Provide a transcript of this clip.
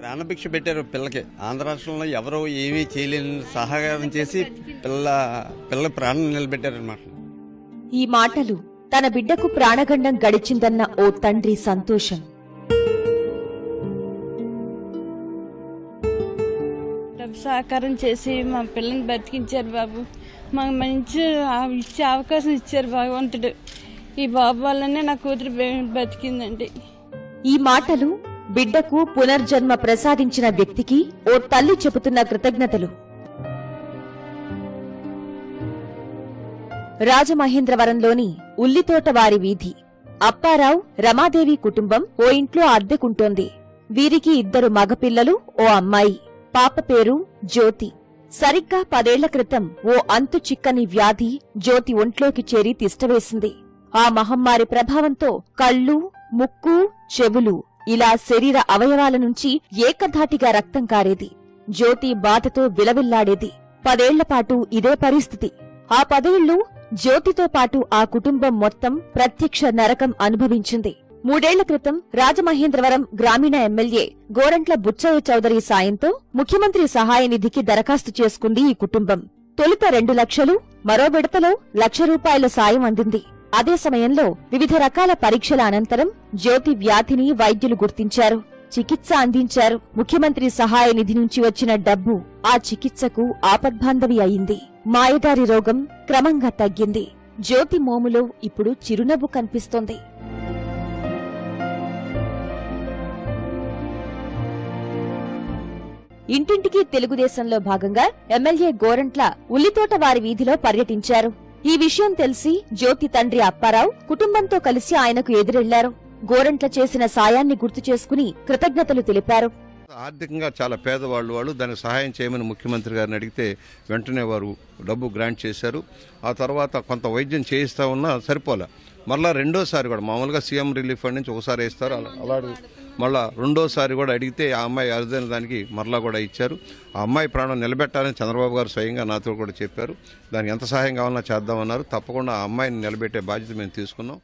ప్రాణభిక్ష పెట్టారు పిల్లకి. ఆంధ్ర రాష్ట్రంలో ఎవరో ఏమీ చేయలేని సహకారం చేసి పిల్ల ప్రాణం నిలబెట్టారన్నమాట. ఈ మాటలు తన బిడ్డకు ప్రాణగండం గడిచిందన్న ఓ తండ్రి సంతోషం. సహకారం చేసి మా పిల్లని బతికించారు బాబు. మాకు మంచి ఇచ్చే అవకాశం ఇచ్చారు భగవంతుడు. ఈ బాబు వల్లనే నా కూతురు బతికిందండి. ఈ మాటలు బిడ్డకు పునర్జన్మ ప్రసాదించిన వ్యక్తికి ఓ తల్లి చెబుతున్న కృతజ్ఞతలు. రాజమహేంద్రవరంలోని ఉల్లితోటవారి వీధి. అప్పారావు, రమాదేవి కుటుంబం ఓ ఇంట్లో అద్దెకుంటోంది. వీరికి 2 మగపిల్లలు, ఓ అమ్మాయి. పాప పేరు జ్యోతి. సరిగ్గా 10 ఏళ్ల క్రితం ఓ అంతు చిక్కని వ్యాధి జ్యోతి ఒంట్లోకి చేరి తిష్టవేసింది. ఆ మహమ్మారి ప్రభావంతో కళ్ళు, ముక్కు, చెవులు ఇలా శరీర అవయవాల నుంచి ఏకధాటిగా రక్తం కారేది. జ్యోతి బాధతో విలవిల్లాడేది. 10 ఏళ్లపాటు ఇదే పరిస్థితి. ఆ 10 ఏళ్లు జ్యోతితో పాటు ఆ కుటుంబం మొత్తం ప్రత్యక్ష నరకం అనుభవించింది. 3 ఏళ్ల క్రితం రాజమహేంద్రవరం గ్రామీణ ఎమ్మెల్యే గోరంట్ల బుచ్చయ్య చౌదరి సాయంతో ముఖ్యమంత్రి సహాయ నిధికి దరఖాస్తు చేసుకుంది ఈ కుటుంబం. తొలుత 2 లక్షలు, మరో విడతలో ₹1,00,000 సాయం అందింది. అదే సమయంలో వివిధ రకాల పరీక్షల అనంతరం జ్యోతి వ్యాధిని వైద్యులు గుర్తించారు, చికిత్స అందించారు. ముఖ్యమంత్రి సహాయ నిధి నుంచి వచ్చిన డబ్బు ఆ చికిత్సకు ఆపద్బాంధవి అయింది. మాయదారి రోగం క్రమంగా తగ్గింది. జ్యోతి మోములో ఇప్పుడు చిరునవ్వు కనిపిస్తోంది. ఇంటింటికి తెలుగుదేశంలో భాగంగా ఎమ్మెల్యే గోరంట్ల ఉల్లితోటవారి వీధిలో పర్యటించారు. ఈ విషయం తెలిసి జ్యోతి తండ్రి అప్పారావు కుటుంబంతో కలిసి ఆయనకు ఎదురెళ్లారు. గోరంట్ల చేసిన సాయాన్ని గుర్తు చేసుకుని కృతజ్ఞతలు తెలిపారు. ఆర్థికంగా చాలా పేదవాళ్ళు దానికి సహాయం చేయమని ముఖ్యమంత్రి గారిని అడిగితే వెంటనే వారు డబ్బు గ్రాంట్ చేశారు. ఆ తర్వాత కొంత వైద్యం చేయిస్తా ఉన్నా సరిపోలే. మళ్ళా రెండోసారి కూడా మామూలుగా సీఎం రిలీఫ్ ఫండ్ నుంచి ఒకసారి ఇస్తారు, అలాగే మళ్ళా రెండోసారి కూడా అడిగితే ఆ అమ్మాయి అరుదైన దానికి మరలా కూడా ఇచ్చారు. ఆ అమ్మాయి ప్రాణం నిలబెట్టాలని చంద్రబాబు గారు స్వయంగా నాతో కూడా చెప్పారు. దానికి ఎంత సహాయం కావాలన్నా చేద్దామన్నారు. తప్పకుండా ఆ అమ్మాయిని నిలబెట్టే బాధ్యత మేము తీసుకున్నాం.